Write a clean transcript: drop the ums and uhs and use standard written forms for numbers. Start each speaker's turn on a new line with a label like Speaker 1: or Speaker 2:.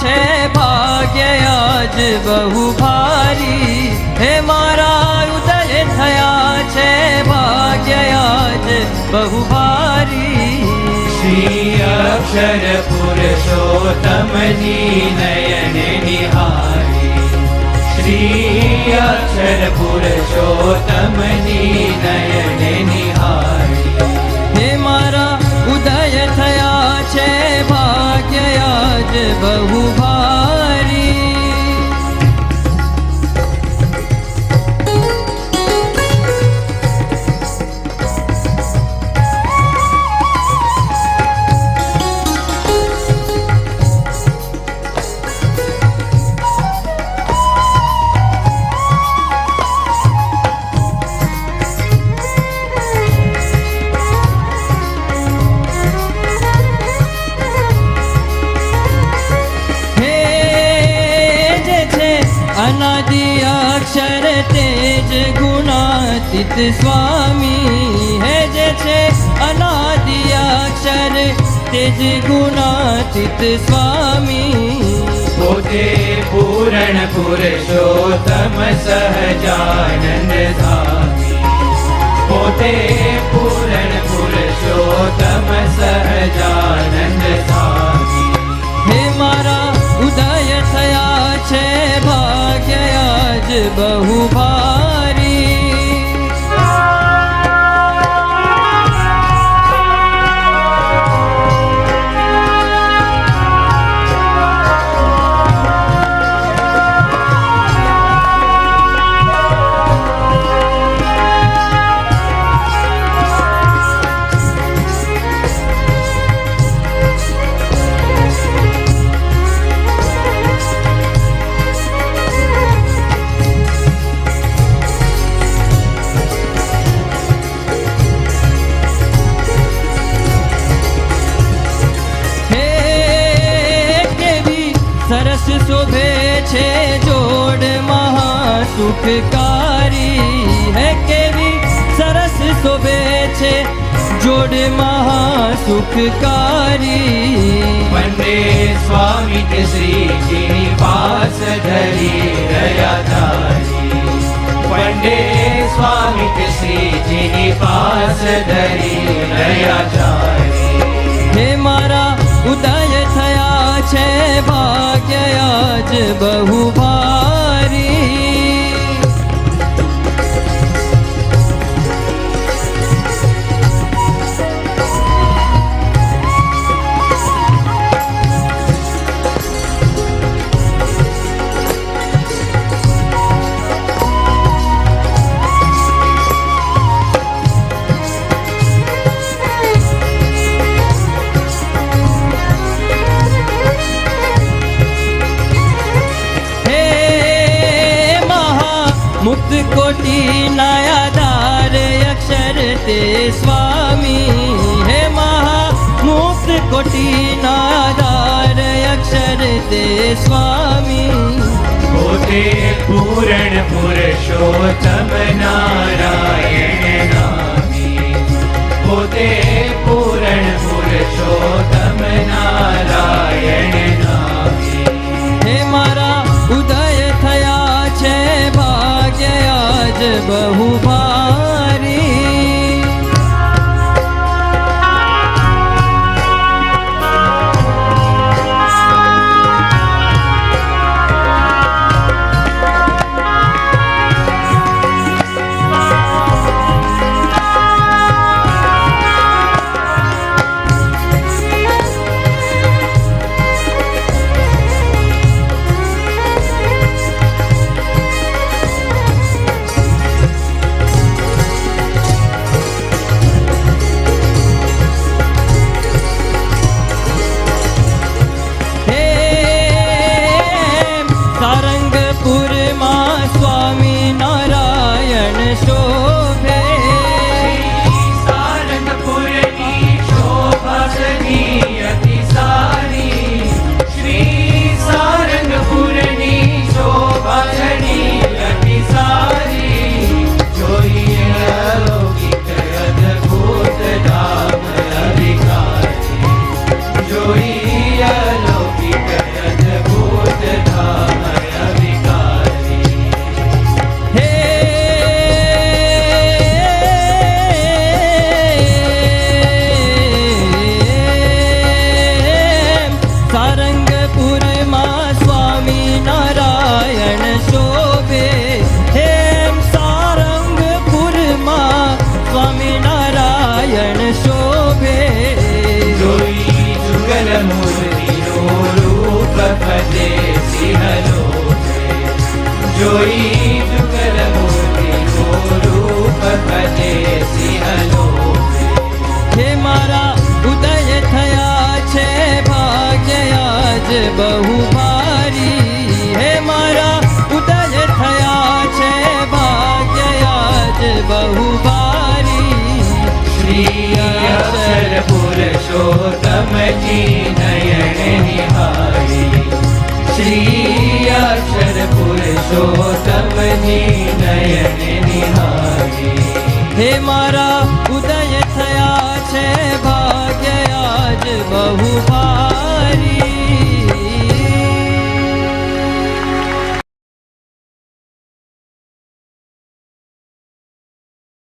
Speaker 1: છે ભાગ્ય આજ બહુ ભારી. હે મારા ઉદય થયા છે ભાગ્ય આજ બહુ ભારી.
Speaker 2: શ્રી અક્ષર પુરુષોત્તમની નયન નિહારી. શ્રી અક્ષર પુરુષોત્તમની નયન નિહારી.
Speaker 1: હે મારા ઉદય થયા છે ભાગ્ય આજ બહુ ભારી. अनादि अक्षर तेज गुणातीत स्वामी. है जे छे अनादि अक्षर तेज गुणातीत स्वामी.
Speaker 2: પોતે પૂરણ પુરુષોત્તમ સહજાનંદ ધામી. પોતે પૂરણ પુરુષોત્તમ સહજાનંદ ધામી.
Speaker 1: હે મારા ઉદય થયા છે ભાગ્ય આજ બહુ ભારી. સરસ શોભે છે જોડ મહાસુખકારી. હે કેવી સરસ શોભે છે જોડ મહાસુખકારી.
Speaker 2: વંદે સ્વામી કે શ્રીજીની પાસ ધરી દયાધારી. વંદે સ્વામી કે શ્રીજીની પાસ ધરી દયાધારી.
Speaker 1: હે મારા ઉદય થયા છે ભાગ્ય આજ બહુ ભારી. मुक्त कोटि नयादार अक्षर ते स्वामी. हे महामुक्त कोटि नयादार अक्षर ते स्वामी.
Speaker 2: પોતે પૂરણ પુરુષોત્તમ નારાયણ નામી. પોતે પૂરણ પુરુષોત્તમ નારાયણ નામી.
Speaker 1: હે મારા ઉદય થયા છે ભાગ્ય આજ બહુ ભારી.
Speaker 2: જોઈ જુગલ મૂર્તિનું રૂપ ભજે સિંહ લોભે.
Speaker 1: હે મારા ઉદય થયા છે ભાગ્ય આજ બહુ ભારી. હે મારા ઉદય થયા છે ભાગ્ય આજ બહુ ભારી.
Speaker 2: શ્રી અક્ષર પુરુષોત્તમજી નયન નિહારી. શ્રી અક્ષર પુરુષોત્તમજી નયન નિહારી.
Speaker 1: હે મારા